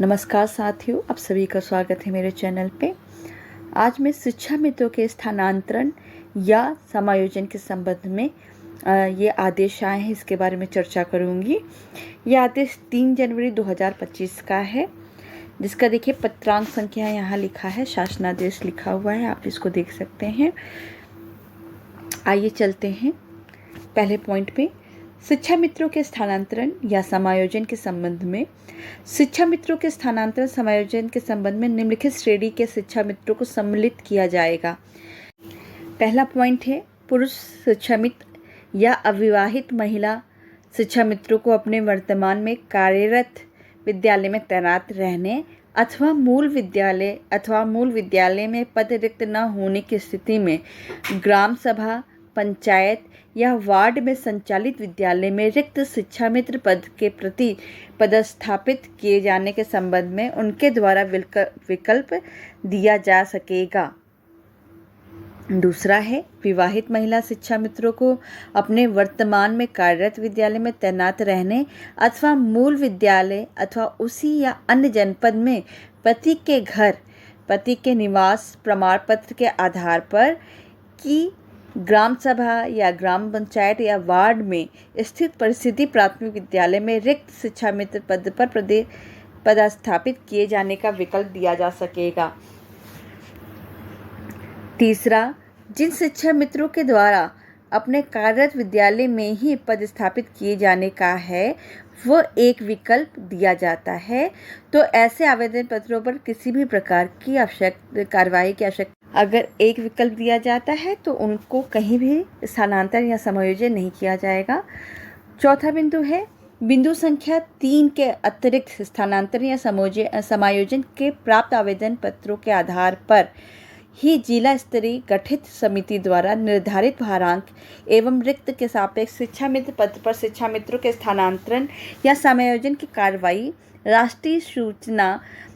नमस्कार साथियों, आप सभी का स्वागत है मेरे चैनल पे। आज मैं शिक्षा मित्रों के स्थानांतरण या समायोजन के संबंध में ये आदेश आए हैं, इसके बारे में चर्चा करूँगी। ये आदेश 3 जनवरी 2025 का है, जिसका देखिए पत्रांक संख्या यहाँ लिखा है, शासनादेश लिखा हुआ है, आप इसको देख सकते हैं। आइए चलते हैं पहले पॉइंट पे। शिक्षा मित्रों के स्थानांतरण या समायोजन के संबंध में। शिक्षा मित्रों के स्थानांतरण समायोजन के संबंध में निम्नलिखित श्रेणी के शिक्षा मित्रों को सम्मिलित किया जाएगा। पहला पॉइंट है, पुरुष शिक्षा मित्र या अविवाहित महिला शिक्षा मित्रों को अपने वर्तमान में कार्यरत विद्यालय में तैनात रहने अथवा मूल विद्यालय में पद रिक्त न होने की स्थिति में ग्राम सभा, पंचायत या वार्ड में संचालित विद्यालय में रिक्त शिक्षा मित्र पद के प्रति पदस्थापित किए जाने के संबंध में उनके द्वारा विकल्प दिया जा सकेगा। दूसरा है, विवाहित महिला शिक्षा मित्रों को अपने वर्तमान में कार्यरत विद्यालय में तैनात रहने अथवा मूल विद्यालय अथवा उसी या अन्य जनपद में पति के निवास प्रमाण पत्र के आधार पर कि ग्राम सभा या ग्राम पंचायत या वार्ड में स्थित परिस्थिति प्राथमिक विद्यालय में रिक्त शिक्षा मित्र पद पर पदस्थापित किए जाने का विकल्प दिया जा सकेगा। तीसरा, जिन शिक्षा मित्रों के द्वारा अपने कार्यरत विद्यालय में ही पदस्थापित किए जाने का है वो एक विकल्प दिया जाता है, तो ऐसे आवेदन पत्रों पर किसी भी प्रकार की कार्रवाई की आवश्यकता। अगर एक विकल्प दिया जाता है तो उनको कहीं भी स्थानांतरण या समायोजन नहीं किया जाएगा। चौथा बिंदु है, बिंदु संख्या 3 के अतिरिक्त स्थानांतरण या समायोजन के प्राप्त आवेदन पत्रों के आधार पर ही जिला स्तरीय गठित समिति द्वारा निर्धारित भारांक एवं रिक्त के सापेक्ष शिक्षा मित्र पद पर शिक्षा मित्रों के स्थानांतरण या समायोजन की कार्रवाई राष्ट्रीय सूचना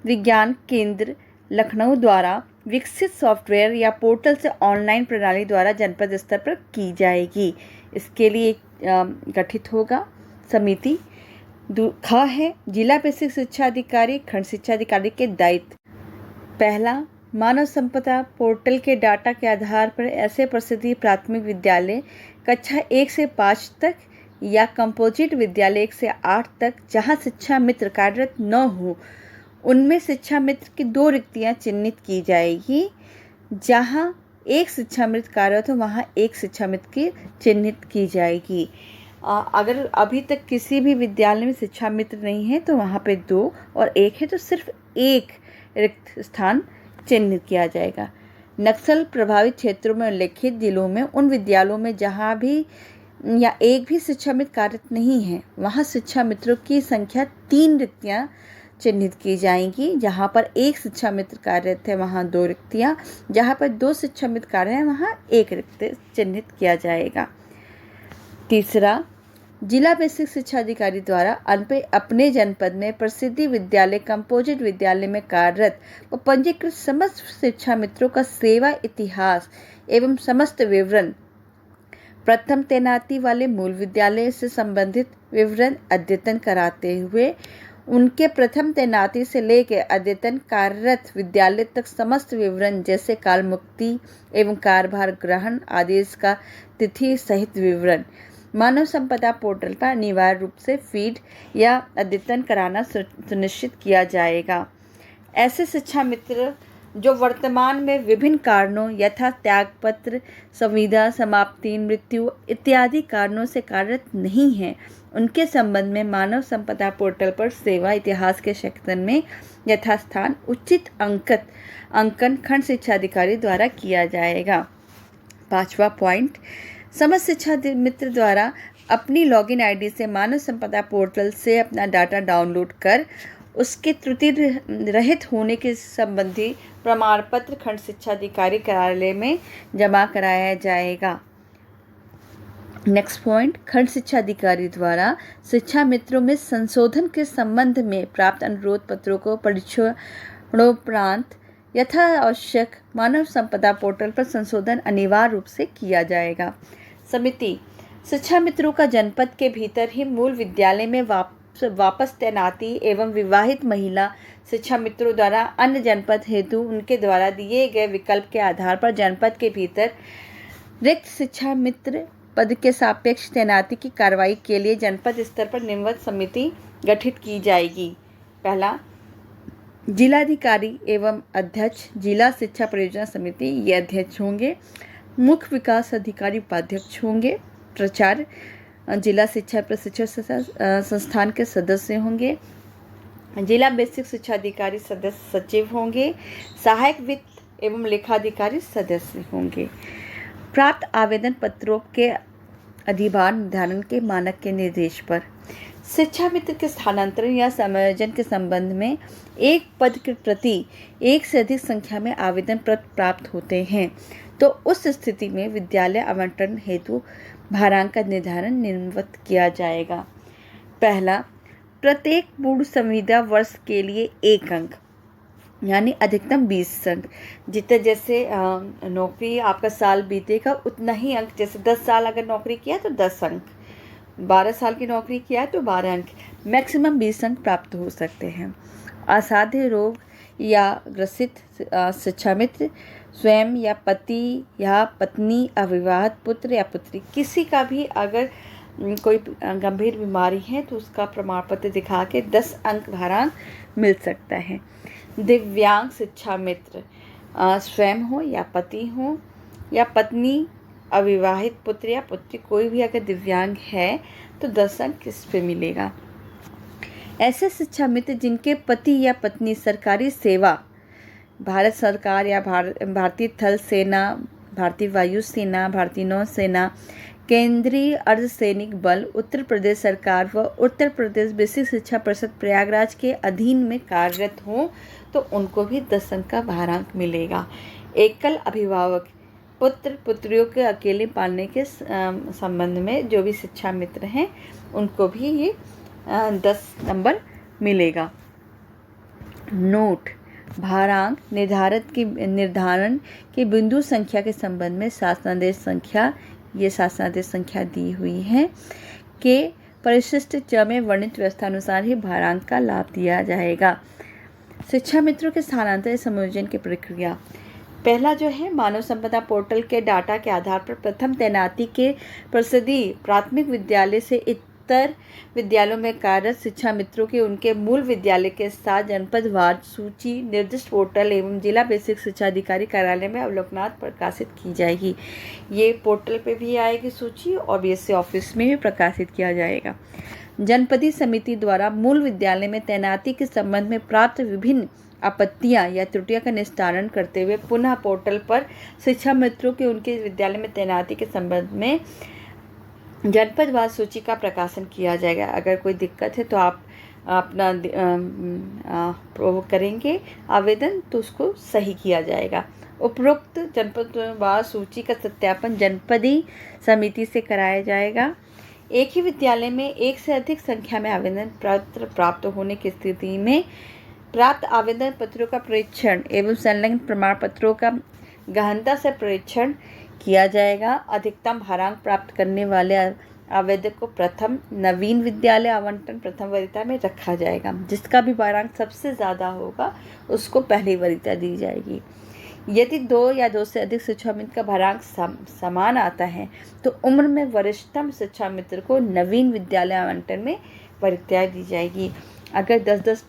विज्ञान केंद्र लखनऊ द्वारा विकसित सॉफ्टवेयर या पोर्टल से ऑनलाइन प्रणाली द्वारा जनपद स्तर पर की जाएगी। इसके लिए गठित होगा समिति। ख है, जिला बेसिक शिक्षा अधिकारी खंड शिक्षा अधिकारी के दायित्व। पहला, मानव संपदा पोर्टल के डाटा के आधार पर ऐसे प्रसिद्धि प्राथमिक विद्यालय कक्षा 1 से 5 तक या कंपोजिट विद्यालय 1 से 8 तक जहां शिक्षा मित्र कार्यरत न हो, उनमें शिक्षा मित्र की 2 रिक्तियां चिन्हित की जाएगी। जहां एक शिक्षा मित्र कार्यरत हो वहां एक शिक्षा मित्र की चिन्हित की जाएगी। अगर अभी तक किसी भी विद्यालय में शिक्षा मित्र नहीं है तो वहां पे 2 और 1 है तो सिर्फ 1 रिक्त स्थान चिन्हित किया जाएगा। नक्सल प्रभावित क्षेत्रों में उल्लेखित जिलों में उन विद्यालयों में जहां भी या एक भी शिक्षा मित्र कार्यरत नहीं है वहां शिक्षा मित्रों की संख्या 3 रिक्तियां चिन्हित की जाएंगी। जहां पर 1 शिक्षा मित्र कार्यरत है वहां 2 रिक्तियां, जहां पर 2 शिक्षा मित्र कार्य है वहां 1 रिक्त चिन्हित किया जाएगा। तीसरा, जिला बेसिक शिक्षा अधिकारी द्वारा अपने जनपद में प्रसिद्धि विद्यालय कंपोजिट विद्यालय में कार्यरत व पंजीकृत समस्त शिक्षा मित्रों का सेवा इतिहास एवं समस्त विवरण प्रथम तैनाती वाले मूल विद्यालय से संबंधित विवरण अद्यतन कराते हुए उनके प्रथम तैनाती से लेकर अद्यतन कार्यरत विद्यालय तक समस्त विवरण जैसे काल मुक्ति एवं कार्यभार ग्रहण आदेश का तिथि सहित विवरण मानव संपदा पोर्टल पर अनिवार्य रूप से फीड या अद्यतन कराना सुनिश्चित किया जाएगा। ऐसे शिक्षा मित्र जो वर्तमान में विभिन्न कारणों यथा त्यागपत्र, संविदा समाप्ति, मृत्यु इत्यादि कारणों से कार्यरत नहीं हैं, उनके संबंध में मानव संपदा पोर्टल पर सेवा इतिहास के सेक्शन में यथास्थान उचित अंकन खंड शिक्षा अधिकारी द्वारा किया जाएगा। 5वां पॉइंट, समस्त शिक्षा मित्र द्वारा अपनी लॉगिन आईडी से मानव संपदा पोर्टल से अपना डाटा डाउनलोड कर उसके त्रुटि रहित होने के संबंधी प्रमाण पत्र खंड शिक्षा अधिकारी कार्यालय में जमा कराया जाएगा। नेक्स्ट पॉइंट, खंड शिक्षा अधिकारी द्वारा शिक्षा मित्रों में संशोधन के संबंध में प्राप्त अनुरोध पत्रों को परीक्षणोपरांत यथा आवश्यक मानव संपदा पोर्टल पर संशोधन अनिवार्य रूप से किया जाएगा। समिति शिक्षा मित्रों का जनपद के भीतर ही मूल विद्यालय में वापस तैनाती एवं विवाहित महिला शिक्षा मित्रों द्वारा अन्य जनपद हेतु उनके द्वारा दिए गए विकल्प के आधार पर जनपद के भीतर रिक्त शिक्षा मित्र पद के सापेक्ष तैनाती की कार्रवाई के लिए जनपद स्तर पर निम्नवत समिति गठित की जाएगी। पहला, जिलाधिकारी एवं अध्यक्ष जिला शिक्षा परियोजना समिति, ये अध्यक्ष होंगे। मुख्य विकास अधिकारी उपाध्यक्ष होंगे। प्राचार्य जिला शिक्षा प्रशिक्षण संस्थान के सदस्य होंगे। जिला बेसिक शिक्षा अधिकारी सदस्य सचिव होंगे। सहायक वित्त एवं लेखाधिकारी सदस्य होंगे। प्राप्त आवेदन पत्रों के अधिभार निर्धारण के मानक के निर्देश पर शिक्षा मित्र के स्थानांतरण या समायोजन के संबंध में एक पद के प्रति एक से अधिक संख्या में आवेदन पत्र प्राप्त होते हैं तो उस स्थिति में विद्यालय आवंटन हेतु भारांक का निर्धारण निम्नवत किया जाएगा। पहला, प्रत्येक पूर्ण संविदा वर्ष के लिए 1 अंक यानी अधिकतम 20 अंक। जितने जैसे नौकरी आपका साल बीतेगा उतना ही अंक, जैसे 10 साल अगर नौकरी किया तो 10 अंक, 12 साल की नौकरी किया है तो 12 अंक, मैक्सिमम 20 अंक प्राप्त हो सकते हैं। असाध्य रोग या ग्रसित शिक्षा मित्र स्वयं या पति या पत्नी, अविवाहित पुत्र या पुत्री, किसी का भी अगर कोई गंभीर बीमारी है तो उसका प्रमाण पत्र दिखा के 10 अंक भारांक मिल सकता है। दिव्यांग शिक्षा मित्र स्वयं हो या पति हो या पत्नी, अविवाहित पुत्र या पुत्री, कोई भी अगर दिव्यांग है तो 10 अंक इस पे मिलेगा। ऐसे शिक्षा मित्र जिनके पति या पत्नी सरकारी सेवा, भारत सरकार या भारतीय थल सेना, भारतीय वायु सेना, भारतीय नौसेना, केंद्रीय अर्धसैनिक बल, उत्तर प्रदेश सरकार व उत्तर प्रदेश बेसिक शिक्षा परिषद प्रयागराज के अधीन में कार्यरत हों तो उनको भी 10 अंक का भारांक मिलेगा। एकल अभिभावक, पुत्र पुत्रियों के अकेले पालने के संबंध में जो भी शिक्षा मित्र हैं उनको भी ये 10 नंबर मिलेगा। नोट, भारांक निर्धारण के बिंदु संख्या के संबंध में शासनादेश संख्या, ये शासनादेश संख्या दी हुई है कि परिशिष्ट च में वर्णित व्यवस्था अनुसार ही भारांक का लाभ दिया जाएगा। शिक्षा मित्रों के स्थानांतरण समायोजन की प्रक्रिया। पहला जो है, मानव संपदा पोर्टल के डाटा के आधार पर प्रथम तैनाती के प्रसिद्धि प्राथमिक विद्यालय से इतर विद्यालयों में कार्यरत शिक्षा मित्रों की उनके मूल विद्यालय के साथ जनपदवार सूची निर्दिष्ट पोर्टल एवं जिला बेसिक शिक्षा अधिकारी कार्यालय में अवलोकनात् प्रकाशित की जाएगी। ये पोर्टल पे भी आएगी सूची और बीएससी ऑफिस में भी प्रकाशित किया जाएगा। जनपदीय समिति द्वारा मूल विद्यालय में तैनाती के संबंध में प्राप्त विभिन्न आपत्तियां या त्रुटियों का निस्तारण करते हुए पुनः पोर्टल पर शिक्षा मित्रों के उनके विद्यालय में तैनाती के संबंध में जनपदवार सूची का प्रकाशन किया जाएगा। अगर कोई दिक्कत है तो आप अपना करेंगे आवेदन तो उसको सही किया जाएगा। उपरोक्त जनपदवार सूची का सत्यापन जनपदीय समिति से कराया जाएगा। एक ही विद्यालय में एक से अधिक संख्या में आवेदन पत्र प्राप्त होने की स्थिति में प्राप्त आवेदन पत्रों का परीक्षण एवं संलग्न प्रमाण पत्रों का गहनता से परीक्षण किया जाएगा। अधिकतम भारांक प्राप्त करने वाले आवेदक को प्रथम नवीन विद्यालय आवंटन प्रथम वरीयता में रखा जाएगा। जिसका भी भारांक सबसे ज़्यादा होगा उसको पहली वरीयता दी जाएगी। यदि 2 या 2 से अधिक शिक्षा मित्र का भारांक समान आता है तो उम्र में वरिष्ठतम शिक्षा मित्र को नवीन विद्यालय आवंटन में वरीयता दी जाएगी। अगर 10-10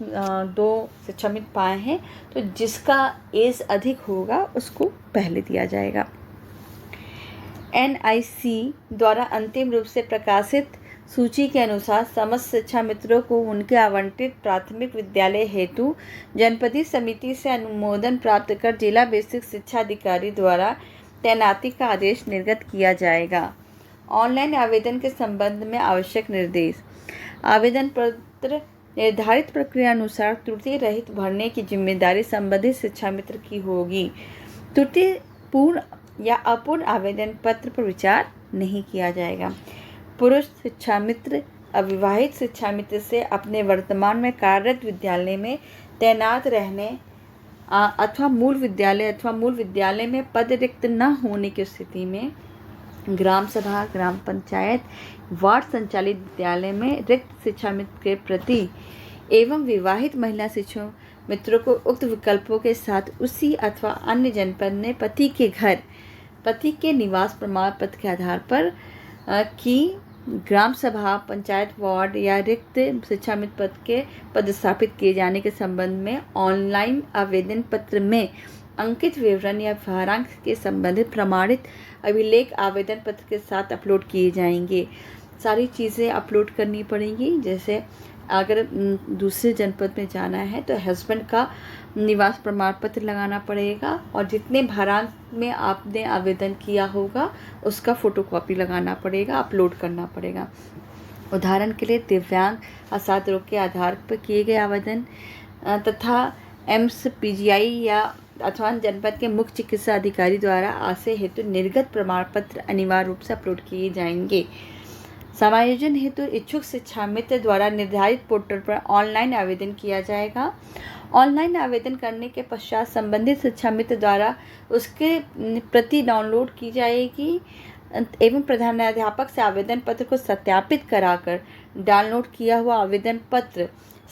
2 शिक्षा मित्र पाए हैं तो जिसका एज अधिक होगा उसको पहले दिया जाएगा। NIC द्वारा अंतिम रूप से प्रकाशित सूची के अनुसार समस्त शिक्षा मित्रों को उनके आवंटित प्राथमिक विद्यालय हेतु जनपदीय समिति से अनुमोदन प्राप्त कर जिला बेसिक शिक्षा अधिकारी द्वारा तैनाती का आदेश निर्गत किया जाएगा। ऑनलाइन आवेदन के संबंध में आवश्यक निर्देश। आवेदन पत्र निर्धारित प्रक्रिया अनुसार त्रुटि रहित भरने की जिम्मेदारी संबंधित शिक्षा मित्र की होगी। त्रुटिपूर्ण या अपूर्ण आवेदन पत्र पर विचार नहीं किया जाएगा। पुरुष शिक्षा मित्र अविवाहित शिक्षा मित्र से अपने वर्तमान में कार्यरत विद्यालय में तैनात रहने अथवा मूल विद्यालय में पद रिक्त न होने की स्थिति में ग्राम सभा, ग्राम पंचायत वार्ड संचालित विद्यालय में रिक्त शिक्षा मित्र के प्रति एवं विवाहित महिला शिक्षु मित्रों को उक्त विकल्पों के साथ उसी अथवा अन्य जनपद में पति के निवास प्रमाण पत्र के आधार पर की ग्राम सभा, पंचायत, वार्ड या रिक्त शिक्षा मित्र पद के पदस्थापित किए जाने के संबंध में ऑनलाइन आवेदन पत्र में अंकित विवरण या भारांक के संबंधित प्रमाणित अभिलेख आवेदन पत्र के साथ अपलोड किए जाएंगे। सारी चीज़ें अपलोड करनी पड़ेंगी। जैसे अगर दूसरे जनपद में जाना है तो हस्बैंड का निवास प्रमाण पत्र लगाना पड़ेगा और जितने भारांक में आपने आवेदन किया होगा उसका फ़ोटोकॉपी लगाना पड़ेगा, अपलोड करना पड़ेगा। उदाहरण के लिए दिव्यांग असाध रोग के आधार पर किए गए आवेदन तथा एम्स, पीजीआई या अथवा जनपद के मुख्य चिकित्सा अधिकारी द्वारा आशय हेतु निर्गत प्रमाण पत्र अनिवार्य रूप से अपलोड किए जाएंगे। समायोजन हेतु इच्छुक शिक्षा मित्र द्वारा निर्धारित पोर्टल पर ऑनलाइन आवेदन किया जाएगा। ऑनलाइन आवेदन करने के पश्चात संबंधित शिक्षा मित्र द्वारा उसके प्रति डाउनलोड की जाएगी एवं प्रधानाध्यापक से आवेदन पत्र को सत्यापित कराकर डाउनलोड किया हुआ आवेदन पत्र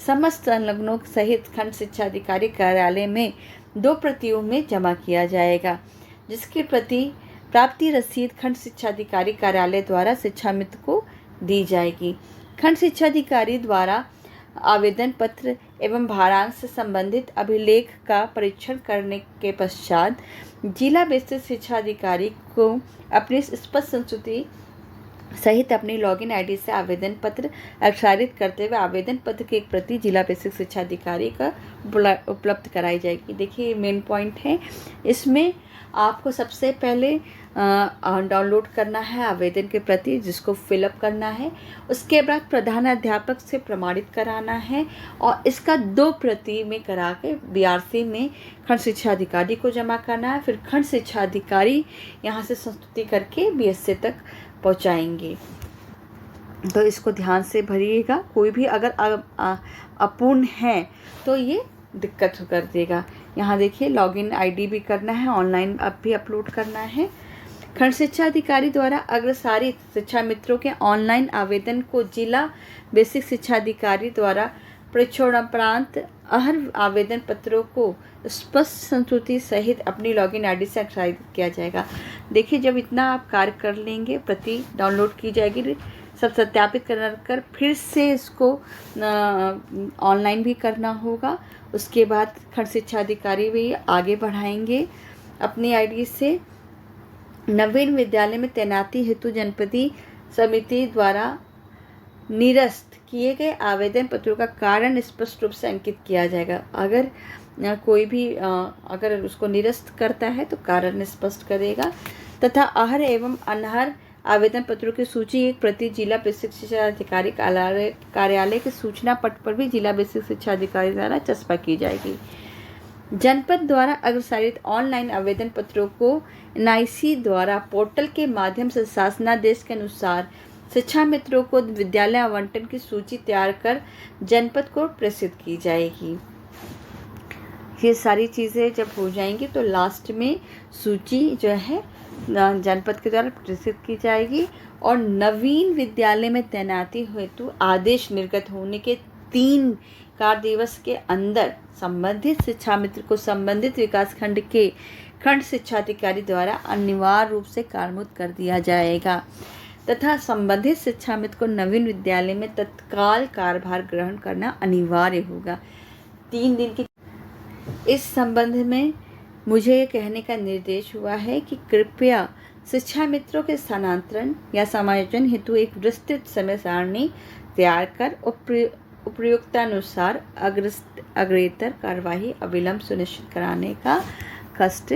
समस्त संलग्नों सहित खंड शिक्षा अधिकारी कार्यालय में 2 प्रतियों में जमा किया जाएगा, जिसकी प्रति प्राप्ति रसीद खंड शिक्षा अधिकारी कार्यालय द्वारा शिक्षा मित्र को दी जाएगी। खंड शिक्षा अधिकारी द्वारा आवेदन पत्र एवं भारांक से संबंधित अभिलेख का परीक्षण करने के पश्चात जिला विस्तृत शिक्षा अधिकारी को अपनी स्पष्ट संस्तुति सहित अपनी लॉगिन आईडी से आवेदन पत्र अक्षरित करते हुए आवेदन पत्र की एक प्रति जिला बेसिक शिक्षा अधिकारी का उपलब्ध कराई जाएगी। देखिए मेन पॉइंट है, इसमें आपको सबसे पहले डाउनलोड करना है आवेदन के प्रति जिसको फिलअप करना है, उसके बाद प्रधानाध्यापक से प्रमाणित कराना है और इसका 2 प्रति में करा के बीआरसी में खंड शिक्षा अधिकारी को जमा करना है। फिर खंड शिक्षा अधिकारी यहाँ से संस्तुति करके बीएससी तक पहुँचाएंगे। तो इसको ध्यान से भरिएगा। कोई भी अगर अपूर्ण है तो ये दिक्कत कर देगा। यहाँ देखिए लॉगिन आईडी भी करना है, ऑनलाइन अब भी अपलोड करना है। खंड शिक्षा अधिकारी द्वारा अग्रसारित शिक्षा मित्रों के ऑनलाइन आवेदन को जिला बेसिक शिक्षा अधिकारी द्वारा परीक्षणोपरांत हर आवेदन पत्रों को स्पष्ट संस्तुति सहित अपनी लॉगिन आईडी से अक्षरित किया जाएगा। देखिए जब इतना आप कार्य कर लेंगे, प्रति डाउनलोड की जाएगी, सब सत्यापित कर फिर से इसको ऑनलाइन भी करना होगा। उसके बाद खंड शिक्षा अधिकारी भी आगे बढ़ाएंगे अपनी आईडी से। नवीन विद्यालय में तैनाती हेतु जनपदीय समिति द्वारा निरस्त किए गए आवेदन पत्रों का कारण स्पष्ट रूप से अंकित किया जाएगा। अगर कोई भी अगर उसको निरस्त करता है तो कारण स्पष्ट करेगा। तथा अहर एवं अनहर आवेदन पत्रों की सूची एक प्रति जिला बेसिक शिक्षा अधिकारी कार्यालय के सूचना पट पर भी जिला बेसिक शिक्षा अधिकारी द्वारा चस्पा की जाएगी। जनपद द्वारा अग्रसारित ऑनलाइन आवेदन पत्रों को एनआईसी द्वारा पोर्टल के माध्यम से शासनादेश के अनुसार शिक्षा मित्रों को विद्यालय आवंटन की सूची तैयार कर जनपद को प्रेषित की जाएगी। ये सारी चीज़ें जब हो जाएंगी तो लास्ट में सूची जो है जनपद के द्वारा प्रेषित की जाएगी और नवीन विद्यालय में तैनाती हेतु आदेश निर्गत होने के 3 कार्य दिवस के अंदर संबंधित शिक्षा मित्र को संबंधित विकास खंड के खंड शिक्षा अधिकारी द्वारा अनिवार्य रूप से कार्यान्वित कर दिया जाएगा तथा संबंधित शिक्षा मित्र को नवीन विद्यालय में तत्काल कार्यभार ग्रहण करना अनिवार्य होगा। 3 दिन की इस संबंध में मुझे ये कहने का निर्देश हुआ है कि कृपया शिक्षा मित्रों के स्थानांतरण या समायोजन हेतु एक विस्तृत समय सारणी तैयार कर उपयुक्तानुसार अग्रेतर कार्यवाही अविलंब सुनिश्चित कराने का कष्ट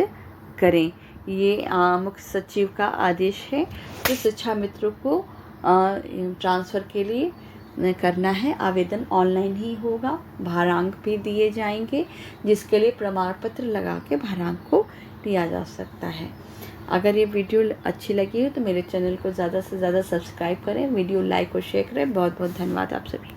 करें। ये मुख्य सचिव का आदेश है। तो शिक्षा मित्रों को ट्रांसफ़र के लिए करना है, आवेदन ऑनलाइन ही होगा, भारांक भी दिए जाएंगे जिसके लिए प्रमाण पत्र लगा के भारांक को लिया जा सकता है। अगर ये वीडियो अच्छी लगी हो तो मेरे चैनल को ज़्यादा से ज़्यादा सब्सक्राइब करें, वीडियो लाइक और शेयर करें। बहुत बहुत धन्यवाद आप सभी।